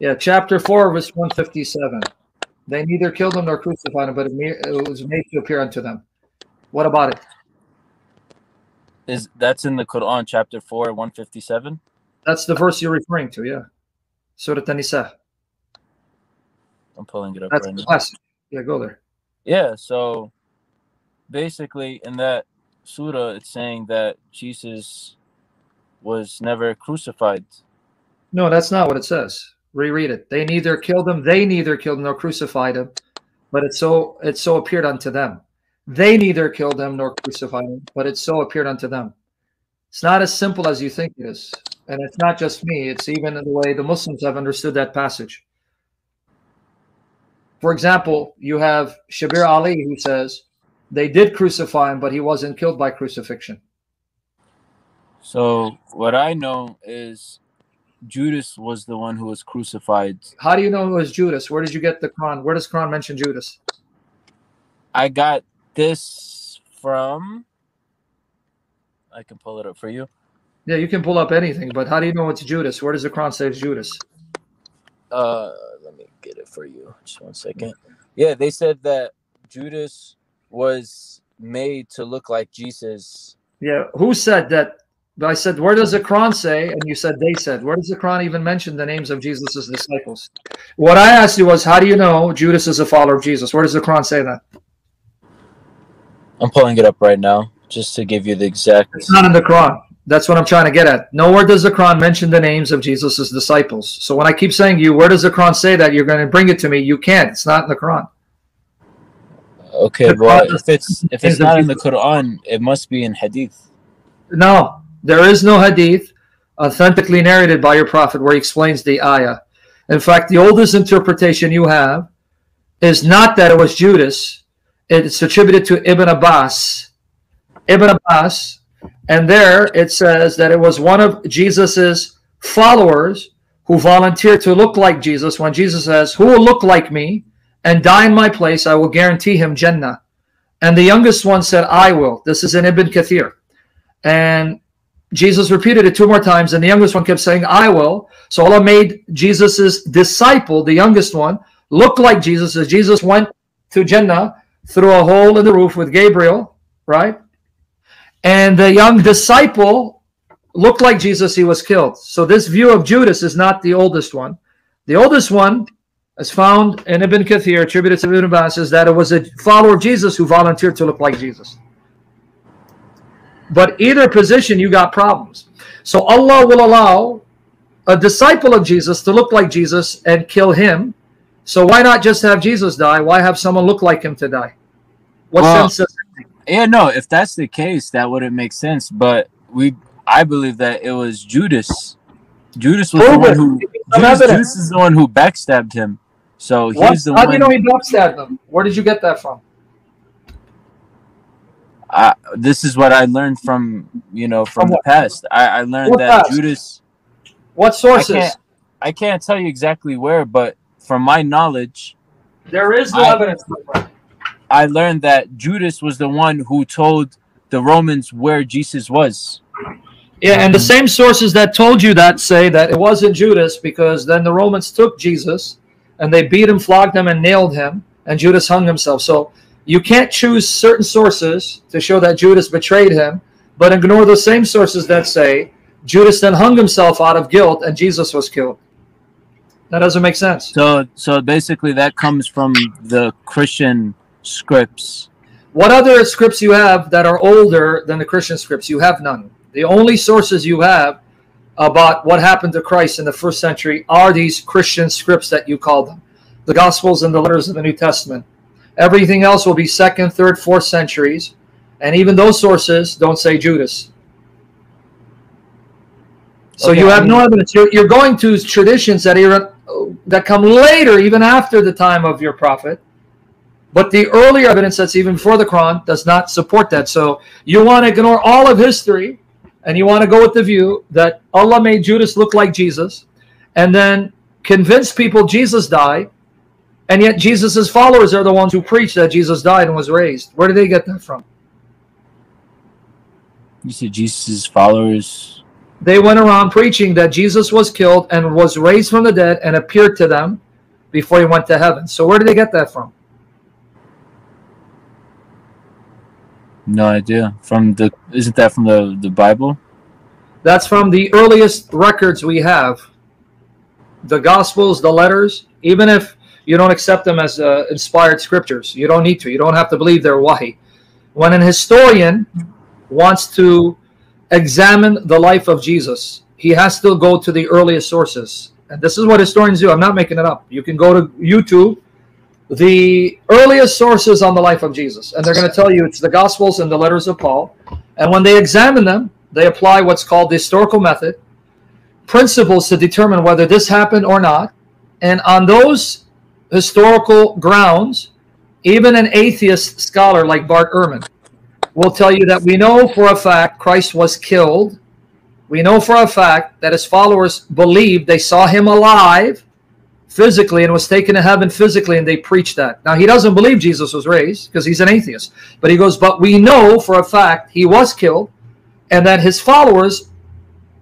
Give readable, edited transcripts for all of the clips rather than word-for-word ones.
Yeah, chapter 4, verse 157. They neither killed him nor crucified him, but it was made to appear unto them. What about it? That's in the Quran, chapter 4, 157? That's the verse you're referring to, yeah. Surah An-Nisa. I'm pulling it up That's right the now. passage. Yeah, go there. Yeah, so basically in that surah, it's saying that Jesus was never crucified. No, that's not what it says. Reread it. They neither killed him nor crucified him, but it so appeared unto them. They neither killed him nor crucified him, but it so appeared unto them. It's not as simple as you think it is. And it's not just me. It's even in the way the Muslims have understood that passage. For example, you have Shabir Ali who says they did crucify him, but he wasn't killed by crucifixion. So what I know is Judas was the one who was crucified. How do you know it was Judas? Where did you get the Quran? Where does Quran mention Judas? I got this from... I can pull it up for you. Yeah, you can pull up anything, but how do you know it's Judas? Where does the Quran say it's Judas? Let me get it for you. Just 1 second. Yeah, they said that Judas was made to look like Jesus. Yeah, who said that? I said, where does the Quran say? And you said they said. Where does the Quran even mention the names of Jesus' disciples? What I asked you was, how do you know Judas is a follower of Jesus? Where does the Quran say that? I'm pulling it up right now, just to give you the exact... It's not in the Quran. That's what I'm trying to get at. Nowhere does the Quran mention the names of Jesus' disciples. So when I keep saying to you, where does the Quran say that? You're going to bring it to me. You can't. It's not in the Quran. Okay, well, if it's not in the Quran, it must be in Hadith. No, there is no Hadith authentically narrated by your Prophet where he explains the ayah. In fact, the oldest interpretation you have is not that it was Judas. It's attributed to Ibn Abbas. Ibn Abbas. And there it says that it was one of Jesus's followers who volunteered to look like Jesus when Jesus says, who will look like me and die in my place, I will guarantee him Jannah. And the youngest one said, I will. This is in Ibn Kathir. And Jesus repeated it 2 more times, and the youngest one kept saying, I will. So Allah made Jesus's disciple, the youngest one, look like Jesus as Jesus went to Jannah through a hole in the roof with Gabriel, right? And the young disciple looked like Jesus, he was killed. So this view of Judas is not the oldest one. The oldest one, as found in Ibn Kathir, attributed to Ibn Abbas, is that it was a follower of Jesus who volunteered to look like Jesus. But either position, you got problems. So Allah will allow a disciple of Jesus to look like Jesus and kill him. So why not just have Jesus die? Why have someone look like him to die? What sense does it make? Yeah, no, if that's the case, that wouldn't make sense. But I believe that it was Judas. Judas was the one who Judas is the one who backstabbed him. So he's the one. How do you know he backstabbed them? Where did you get that from? This is what I learned from the past. I learned that Judas. What sources? I can't tell you exactly where, but from my knowledge, there is no evidence. I learned that Judas was the one who told the Romans where Jesus was. Yeah, and the same sources that told you that say that it wasn't Judas, because then the Romans took Jesus and they beat him, flogged him, and nailed him, and Judas hung himself. So you can't choose certain sources to show that Judas betrayed him, but ignore the same sources that say Judas then hung himself out of guilt and Jesus was killed. That doesn't make sense. So basically that comes from the Christian scripts. What other scripts you have that are older than the Christian scripts? You have none. The only sources you have about what happened to Christ in the 1st century are these Christian scripts that you call them, the Gospels and the letters of the New Testament. Everything else will be 2nd, 3rd, 4th centuries, and even those sources don't say Judas. So you have no evidence. You're going to traditions that come later, even after the time of your prophet. But the earlier evidence that's even before the Quran does not support that. So you want to ignore all of history, and you want to go with the view that Allah made Judas look like Jesus, and then convince people Jesus died, and yet Jesus' followers are the ones who preach that Jesus died and was raised. Where did they get that from? You said Jesus' followers they went around preaching that Jesus was killed and was raised from the dead and appeared to them before he went to heaven. So where did they get that from? No idea. Isn't that from the Bible? That's from the earliest records we have. The Gospels, the letters, even if you don't accept them as inspired scriptures, you don't need to. You don't have to believe they're wahi. When an historian wants to examine the life of Jesus, he has to go to the earliest sources. And this is what historians do. I'm not making it up. You can go to YouTube, the earliest sources on the life of Jesus, and they're going to tell you it's the Gospels and the letters of Paul. And when they examine them, they apply what's called the historical method, principles to determine whether this happened or not. And on those historical grounds, even an atheist scholar like Bart Ehrman will tell you that we know for a fact Christ was killed. We know for a fact that his followers believed they saw him alive physically and was taken to heaven physically, and they preached that. Now, he doesn't believe Jesus was raised because he's an atheist. But he goes, but we know for a fact he was killed and that his followers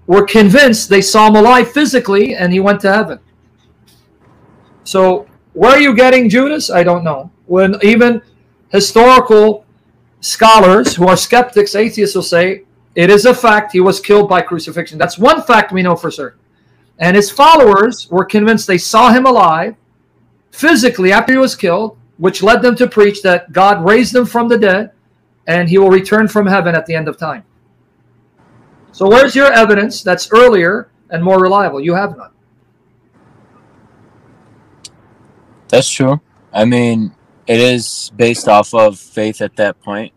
were convinced they saw him alive physically and he went to heaven. So where are you getting Judas? I don't know. When even historical scholars who are skeptics, atheists, will say it is a fact he was killed by crucifixion. That's one fact we know for certain. And his followers were convinced they saw him alive physically after he was killed, which led them to preach that God raised him from the dead and he will return from heaven at the end of time. So where's your evidence that's earlier and more reliable? You have none. That's true. I mean, it is based off of faith at that point.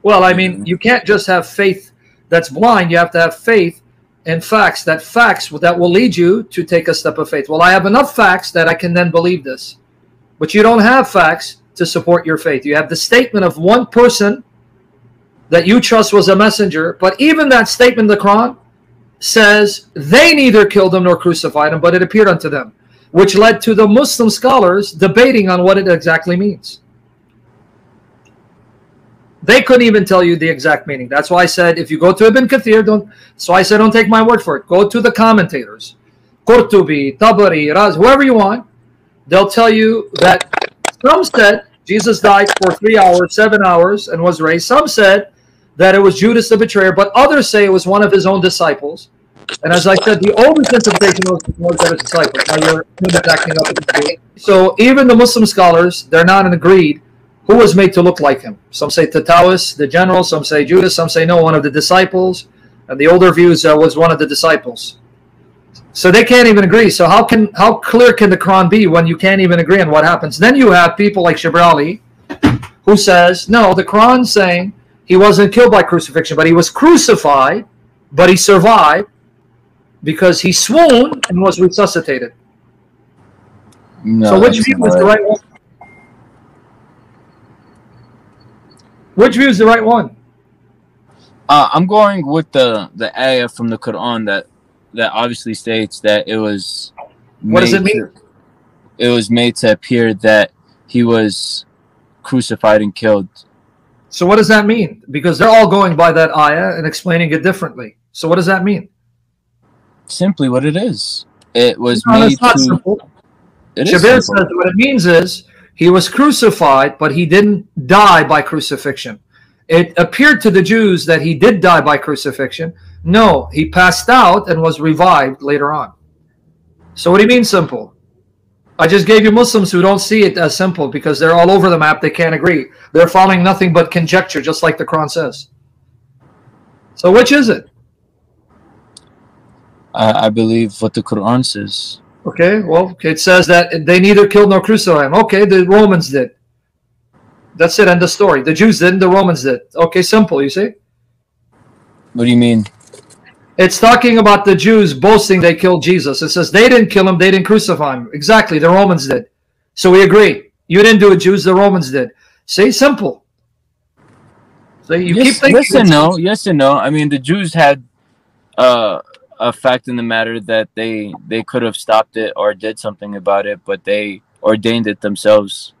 Well, I mean, you can't just have faith that's blind. You have to have faith in facts that will lead you to take a step of faith. Well, I have enough facts that I can then believe this. But you don't have facts to support your faith. You have the statement of one person that you trust was a messenger, but even that statement in the Quran says they neither killed him nor crucified him, but it appeared unto them, which led to the Muslim scholars debating on what it exactly means. They couldn't even tell you the exact meaning. That's why I said, if you go to Ibn Kathir, don't take my word for it. Go to the commentators, Qurtubi, Tabari, Raz, whoever you want. They'll tell you that some said Jesus died for 3 hours, 7 hours, and was raised. Some said that it was Judas the betrayer, but others say it was one of his own disciples. And as I said, the oldest interpretation was that his disciples. Now you're acting up. So even the Muslim scholars, they're not agreed who was made to look like him. Some say Tatawis, the general. Some say Judas. Some say no, one of the disciples. And the older views was one of the disciples. So they can't even agree. So how clear can the Quran be when you can't even agree on what happens? Then you have people like Shibrali who says, no, the Quran's saying he wasn't killed by crucifixion, but he was crucified, but he survived because he swooned and was resuscitated. No, so which view is the right one? Which view is the right one? I'm going with the ayah from the Quran that obviously states that it was. What does it mean? It was made to appear that he was crucified and killed. So what does that mean? Because they're all going by that ayah and explaining it differently. So what does that mean? Simply what it is. It was made to. Simple. Shabir says what it means is he was crucified, but he didn't die by crucifixion. It appeared to the Jews that he did die by crucifixion. No, he passed out and was revived later on. So what do you mean simple? I just gave you Muslims who don't see it as simple because they're all over the map. They can't agree. They're following nothing but conjecture, just like the Quran says. So which is it? I believe what the Quran says. Okay, well, it says that they neither killed nor crucified him. Okay, the Romans did. That's it, end of story. The Jews didn't, the Romans did. Okay, simple, you see? What do you mean? It's talking about the Jews boasting they killed Jesus. It says they didn't kill him, they didn't crucify him. Exactly, the Romans did. So we agree. You didn't do it, Jews, the Romans did. See, simple. So you keep thinking. Yes and no. I mean, the Jews had a fact in the matter that they could have stopped it or did something about it, but they ordained it themselves.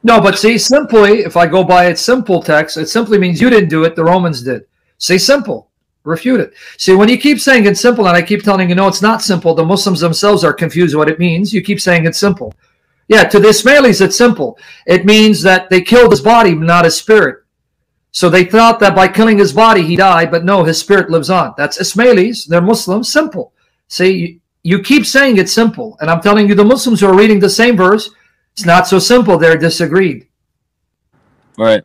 No, but see, simply, if I go by its simple text, it simply means you didn't do it, the Romans did. See, simple. Refute it. See, when you keep saying it's simple, and I keep telling you, no, it's not simple, the Muslims themselves are confused what it means. You keep saying it's simple. Yeah, to the Ismailis, it's simple. It means that they killed his body, not his spirit. So they thought that by killing his body, he died, but no, his spirit lives on. That's Ismailis. They're Muslims. Simple. See, you keep saying it's simple, and I'm telling you, the Muslims who are reading the same verse, it's not so simple. They're disagreed. Right.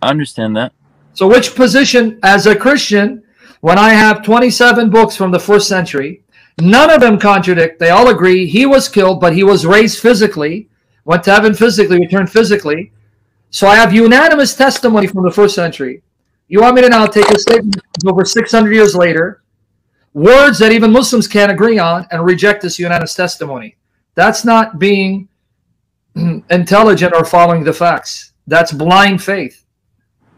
I understand that. So which position, as a Christian, when I have 27 books from the 1st century, none of them contradict. They all agree he was killed, but he was raised physically, went to heaven physically, returned physically. So I have unanimous testimony from the 1st century. You want me to now take a statement over 600 years later, words that even Muslims can't agree on, and reject this unanimous testimony? That's not being intelligent or following the facts. That's blind faith.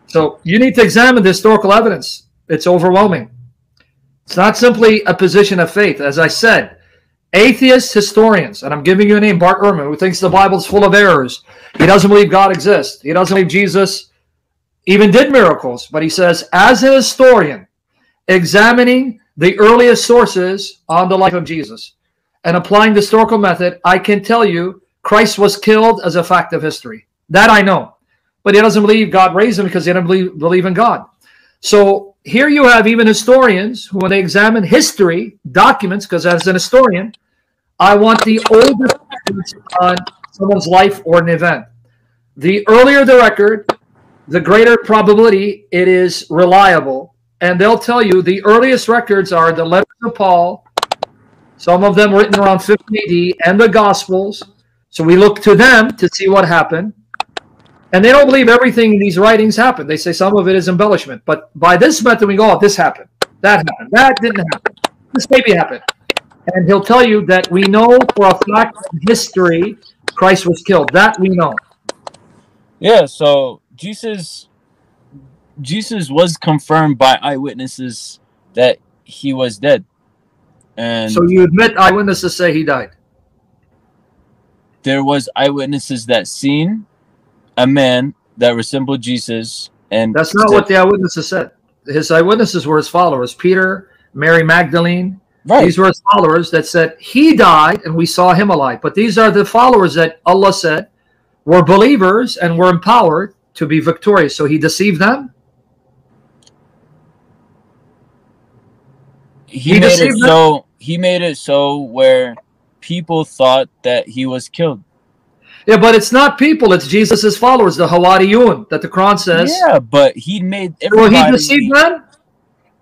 So you need to examine the historical evidence. It's overwhelming. It's not simply a position of faith. As I said, atheist historians, and I'm giving you a name, Bart Ehrman, who thinks the Bible is full of errors. He doesn't believe God exists. He doesn't believe Jesus even did miracles. But he says, as a historian, examining the earliest sources on the life of Jesus and applying the historical method, I can tell you Christ was killed as a fact of history. That I know. But he doesn't believe God raised him because he doesn't believe in God. So here you have even historians who, when they examine history, documents, because as an historian, I want the oldest records on someone's life or an event. The earlier the record, the greater probability it is reliable. And they'll tell you the earliest records are the letters of Paul, some of them written around 50 AD, and the Gospels. So we look to them to see what happened. And they don't believe everything in these writings happened. They say some of it is embellishment. But by this method, we go, oh, this happened. That happened. That didn't happen. This maybe happened. And he'll tell you that we know for a fact in history Christ was killed. That we know. Yeah, so Jesus was confirmed by eyewitnesses that he was dead. And so you admit eyewitnesses say he died? There was eyewitnesses that seen a man that resembled Jesus, and that's not what the eyewitnesses said. His eyewitnesses were his followers, Peter, Mary Magdalene. Right. These were his followers that said he died and we saw him alive. But these are the followers that Allah said were believers and were empowered to be victorious. So he deceived them. He made it so where people thought that he was killed. Yeah, but it's not people. It's Jesus' followers, the Hawariyun, that the Quran says. Yeah, but he made everybody... Well, he deceived them?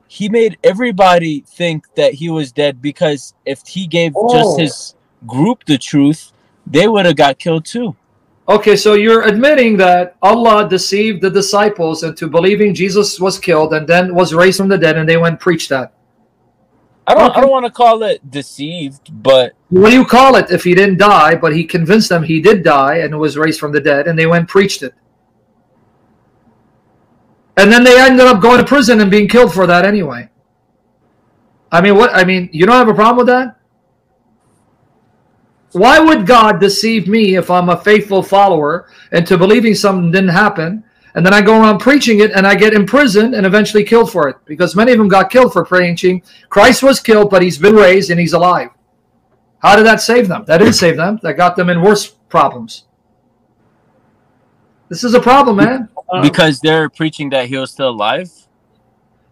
He made everybody think that he was dead, because if he gave just his group the truth, they would have got killed too. Okay, so you're admitting that Allah deceived the disciples into believing Jesus was killed and then was raised from the dead, and they went and preached that. I don't want to call it deceived, but... What do you call it if he didn't die, but he convinced them he did die and was raised from the dead, and they went and preached it? And then they ended up going to prison and being killed for that anyway. I mean, what? I mean, you don't have a problem with that? Why would God deceive me if I'm a faithful follower into believing something didn't happen, and then I go around preaching it and I get imprisoned and eventually killed for it? Because many of them got killed for preaching Christ was killed, but he's been raised and he's alive. How did that save them? That didn't save them. That got them in worse problems. This is a problem, man. Because they're preaching that he was still alive?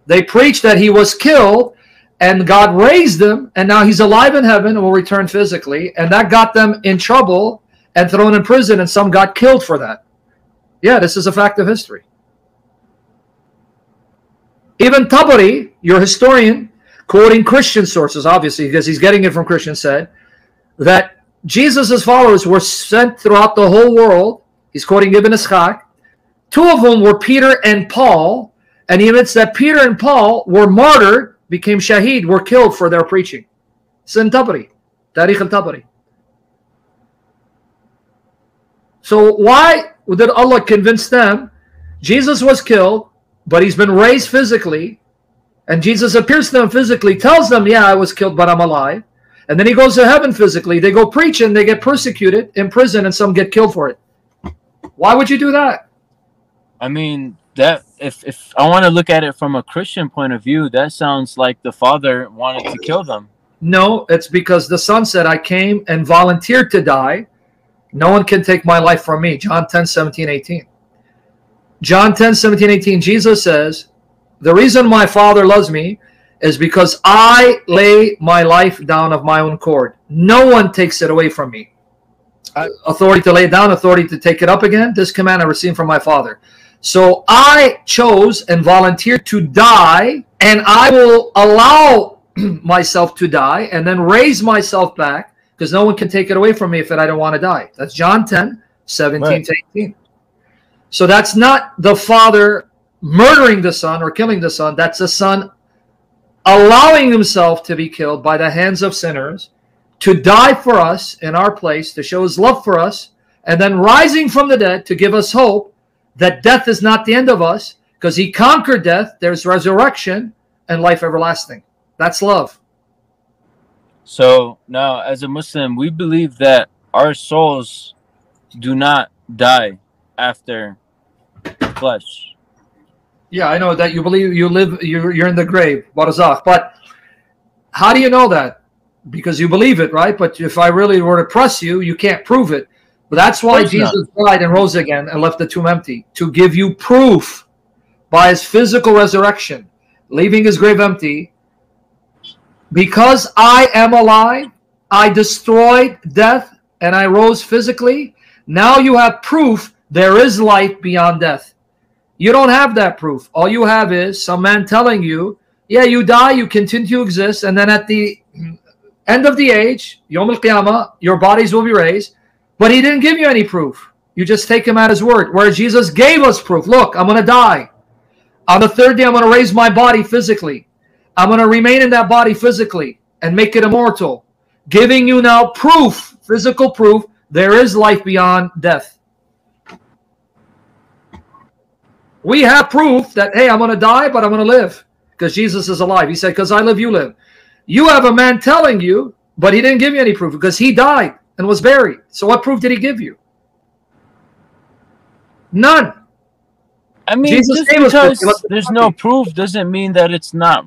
They preached that he was killed and God raised him, and now he's alive in heaven and will return physically, and that got them in trouble and thrown in prison, and some got killed for that. Yeah, this is a fact of history. Even Tabari, your historian, quoting Christian sources, obviously, because he's getting it from Christians, said that Jesus' followers were sent throughout the whole world. He's quoting Ibn Ishaq. Two of them were Peter and Paul, and he admits that Peter and Paul were martyred, became shaheed, were killed for their preaching. It's in Tabari, Tarikh al-Tabari. So why did Allah convince them Jesus was killed, but he's been raised physically, and Jesus appears to them physically, tells them, yeah, I was killed, but I'm alive. And then he goes to heaven physically. They go preach and they get persecuted, in prison, and some get killed for it. Why would you do that? I mean, that if I want to look at it from a Christian point of view, that sounds like the Father wanted to kill them. No, it's because the Son said, I came and volunteered to die. No one can take my life from me. John 10:17-18. John 10:17-18, Jesus says, the reason my Father loves me is because I lay my life down of my own accord. No one takes it away from me. Authority to lay it down, authority to take it up again. This command I received from my Father. So I chose and volunteered to die, and I will allow myself to die and then raise myself back, because no one can take it away from me if I don't want to die. That's John 10:17-18. So that's not the Father murdering the Son or killing the Son. That's the Son allowing himself to be killed by the hands of sinners, to die for us in our place, to show his love for us, and then rising from the dead to give us hope that death is not the end of us, because he conquered death. There's resurrection and life everlasting. That's love. So now, as a Muslim, we believe that our souls do not die after flesh. Yeah, I know that you believe you live, you're in the grave, barzakh. But how do you know that? Because you believe it, right? But if I really were to press you, you can't prove it. But that's why Jesus died and rose again and left the tomb empty, to give you proof by his physical resurrection, leaving his grave empty. Because I am alive, I destroyed death, and I rose physically. Now you have proof there is life beyond death. You don't have that proof. All you have is some man telling you, yeah, you die, you continue to exist, and then at the end of the age, Yom al-Qiyamah, your bodies will be raised. But he didn't give you any proof. You just take him at his word. Where Jesus gave us proof. Look, I'm going to die. On the third day, I'm going to raise my body physically. I'm going to remain in that body physically and make it immortal. Giving you now proof, physical proof, there is life beyond death. We have proof that, hey, I'm going to die, but I'm going to live because Jesus is alive. He said, because I live, you live. You have a man telling you, but he didn't give you any proof because he died and was buried. So what proof did he give you? None. I mean, Jesus just because there's no proof doesn't mean that it's not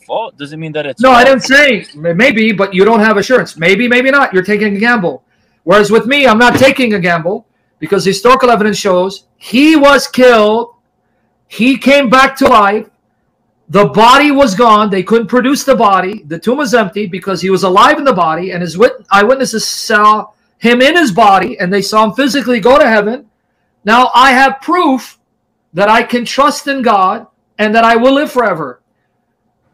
fault. Doesn't mean that it's no, false. I didn't say maybe, but you don't have assurance. Maybe, maybe not. You're taking a gamble. Whereas with me, I'm not taking a gamble because historical evidence shows he was killed. He came back to life. The body was gone. They couldn't produce the body. The tomb was empty because he was alive in the body, and his eyewitnesses saw him in his body, and they saw him physically go to heaven. Now I have proof that I can trust in God and that I will live forever.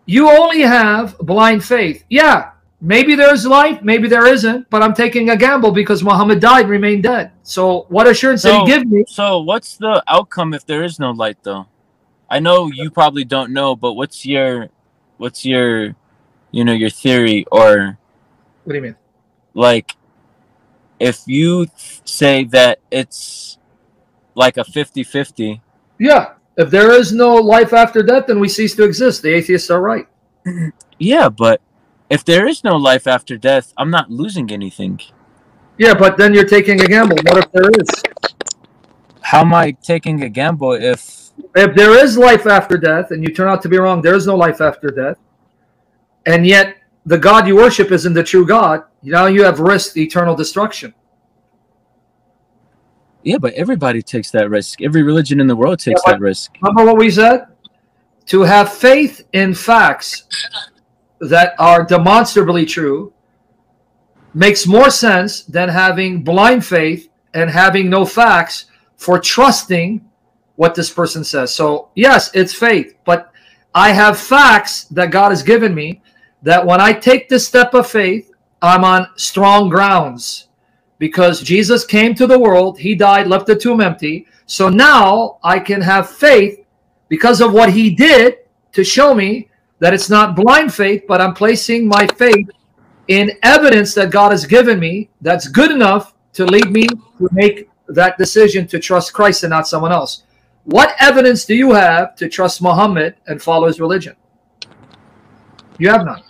You only have blind faith. Yeah, maybe there's life, maybe there isn't, but I'm taking a gamble because Muhammad died and remained dead. So what assurance did he give me? So what's the outcome if there is no light, though? I know you probably don't know, but what's your your theory? Or what do you mean? Like, if you say that it's like a 50-50. Yeah, if there is no life after death, then we cease to exist. The atheists are right. Yeah, but if there is no life after death, I'm not losing anything. Yeah, but then you're taking a gamble. What if there is? How am I taking a gamble if there is life after death and you turn out to be wrong, there is no life after death, and yet the God you worship isn't the true God, now you have risked eternal destruction. Yeah, but everybody takes that risk. Every religion in the world takes that risk. Remember what we said? To have faith in facts that are demonstrably true makes more sense than having blind faith and having no facts for trusting what this person says. So yes, it's faith, but I have facts that God has given me that when I take this step of faith, I'm on strong grounds. Because Jesus came to the world, he died, left the tomb empty. So now I can have faith because of what he did to show me that it's not blind faith, but I'm placing my faith in evidence that God has given me that's good enough to lead me to make that decision to trust Christ and not someone else. What evidence do you have to trust Muhammad and follow his religion? You have none.